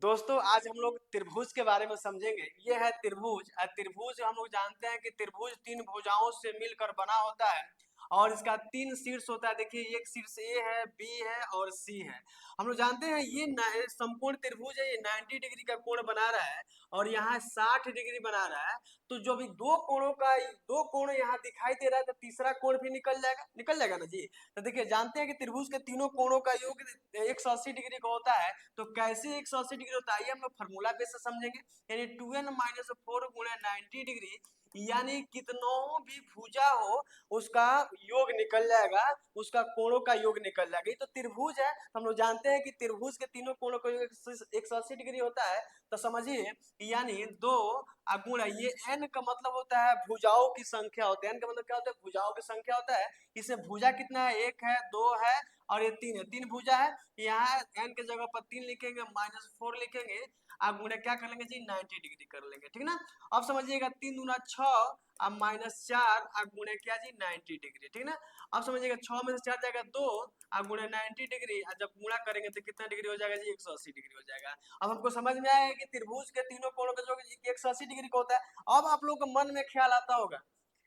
दोस्तों आज हम लोग त्रिभुज के बारे में समझेंगे। ये है त्रिभुज। त्रिभुज हम लोग जानते हैं कि त्रिभुज तीन भुजाओं से मिलकर बना होता है और इसका तीन शीर्ष होता है। देखिए एक शीर्ष ए है, बी है और सी है। हम लोग जानते हैं ये संपूर्ण त्रिभुज है, ये 90 डिग्री का कोण बना रहा है और यहाँ 60 डिग्री बना रहा है। तो जो भी दो कोण यहाँ दिखाई दे रहा है तो तीसरा कोण भी निकल जाएगा ना जी। तो देखिए जानते हैं कि त्रिभुज के तीनों कोणों का योग 180 डिग्री का होता है। तो कैसे 180 डिग्री होता है हम लोग फॉर्मूला बेस से समझेंगे। यानी 2n-4 गुणे 90 डिग्री, यानी कितनों भी भुजा हो उसका योग निकल जाएगा, उसका कोणों का योग निकल जाएगा। ये तो त्रिभुज है। हम लोग जानते हैं कि त्रिभुज के तीनों कोणों का योग 180 डिग्री होता है। तो समझिए यानी दो गुणा ये n का मतलब होता है भुजाओं की संख्या होता है। n का मतलब क्या होता है? भुजाओं की संख्या होता है। इसे भुजा कितना है? एक है, दो है और ये तीन है। तीन भुजा है, यहाँ n के जगह पर 3 लिखेंगे, -4 लिखेंगे, आप गुणे क्या कर लेंगे जी? 90 डिग्री कर लेंगे, ठीक ना। अब समझिएगा 3 दूना 6 अब -4 आप गुणे क्या जी? 90 डिग्री, ठीक ना। अब समझिएगा 6 में से 4 जाएगा 2 आप गुणे 90 डिग्री, जब गुणा करेंगे तो कितना डिग्री हो जाएगा जी? 180 डिग्री हो जाएगा। अब हमको समझ में आया कि त्रिभुज के तीनों कोणों का जो 180 डिग्री का होता है। अब आप लोग के मन में ख्याल आता होगा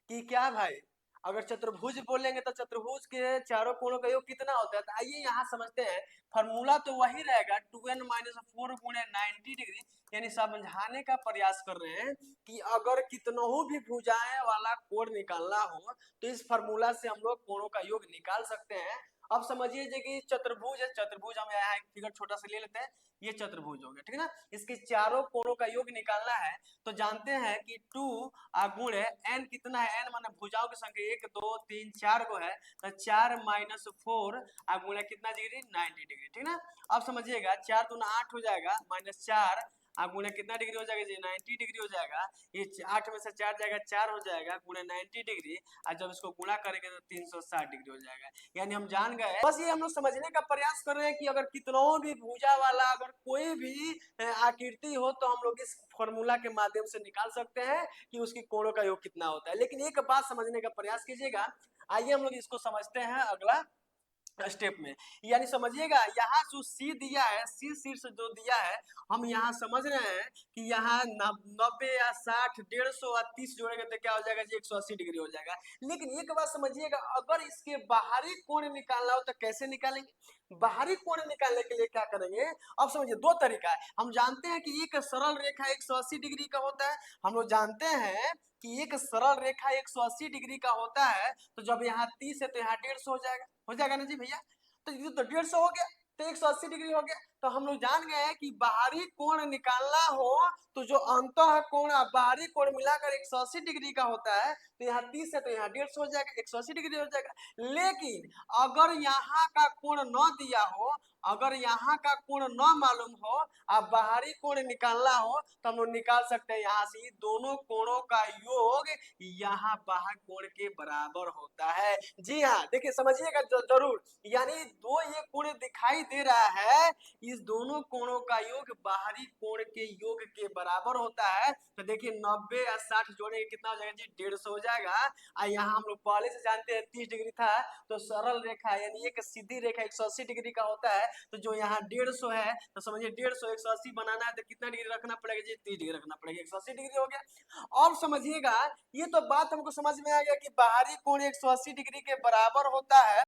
कि क्या भाई, अगर चतुर्भुज बोलेंगे तो चतुर्भुज के चारों कोणों का योग कितना होता है? तो आइए यहाँ समझते हैं। फॉर्मूला तो वही रहेगा 2n-4 गुणे 90 डिग्री। यानी समझाने का प्रयास कर रहे हैं कि अगर कितनों भी भुजाएं वाला कोण निकालना हो तो इस फॉर्मूला से हम लोग कोणों का योग निकाल सकते हैं। अब समझिए कि चतुर्भुज है, चतुर्भुज हम यहाँ एक फिगर छोटा सा ले लेते हैं। ये चतुर्भुज हो गया, ठीक है ना। इसके चारों कोणों का योग निकालना है तो जानते हैं कि 2 गुणे n कितना है? n माने भुजाओं की संख्या 1 2 3 4 को है, तो 4 -4 गुणे कितना डिग्री? 90 डिग्री, ठीक ना। अब समझिएगा 4 दूना 8 हो जाएगा, -4 गुणे कितना डिग्री हो जाएगा जी? 90 डिग्री हो जाएगा। ये 8 में से 4 जाएगा, 4 हो जाएगा गुणे 90 डिग्री, और जब इसको गुणा करेंगे तो 360 डिग्री हो जाएगा। यानी हम जान गए, बस ये हम लोग समझने का प्रयास कर रहे हैं कि अगर कितनों भी भुजा वाला अगर कोई भी आकृति हो तो हम लोग इस फॉर्मूला के माध्यम से निकाल सकते हैं कि उसकी कोणों का योग कितना होता है। लेकिन एक बात समझने का प्रयास कीजिएगा। आइए हम लोग इसको समझते हैं अगला स्टेप में। यानी समझिएगा यहाँ जो सी दिया है, सी शीर्ष जो दिया है, हम यहाँ समझ रहे हैं कि यहाँ 90 या 60 150 और 30 जोड़ेंगे तो क्या हो जाएगा जी? 180 डिग्री हो जाएगा। लेकिन एक बात समझिएगा, अगर इसके बाहरी कोण निकालना हो तो कैसे निकालेंगे? बाहरी कोण निकालने के लिए क्या करेंगे? अब समझिए दो तरीका है। हम जानते हैं कि एक सरल रेखा 180 डिग्री का होता है। हम लोग जानते हैं कि एक सरल रेखा 180 डिग्री का होता है। तो जब यहाँ 30 है तो यहाँ 150 हो जाएगा ना जी भैया। तो ये तो 150 हो गया, तो 180 डिग्री हो गया। तो हम लोग जान गए हैं कि बाहरी कोण निकालना हो तो जो अंतः कोण और बाहरी कोण मिलाकर 180 डिग्री का होता है। तो यहाँ 30 है तो यहाँ 150 हो जाएगा, 180 डिग्री हो जाएगा। लेकिन अगर यहाँ का कोण न दिया हो, अगर यहाँ का कोण न मालूम हो और बाहरी कोण निकालना हो तो हम लोग निकाल सकते हैं यहाँ से दोनों कोणों का योग यहाँ बाहर कोण के बराबर होता है। जी हाँ, देखिए समझिएगा जरूर। यानी दो ये कोण दिखाई दे रहा है, इस दोनों कोणों का योग बाहरी कोण के योग के बराबर होता है। तो देखिए 90 या 60 जोड़ेंगे कितना हो जाएगा जी? 150 हो जाएगा। और यहाँ हम लोग पहले से जानते हैं 30 डिग्री था, तो सरल रेखा यानी एक सीधी रेखा 180 डिग्री का होता है। तो जो यहाँ 150 है तो समझिए 150 180 बनाना है तो कितना डिग्री रखना पड़ेगा जी? 30 डिग्री रखना पड़ेगा, 180 डिग्री हो गया। अब समझिएगा, ये तो बात हमको समझ में आ गया कि बाहरी कोण 180 डिग्री के बराबर होता है।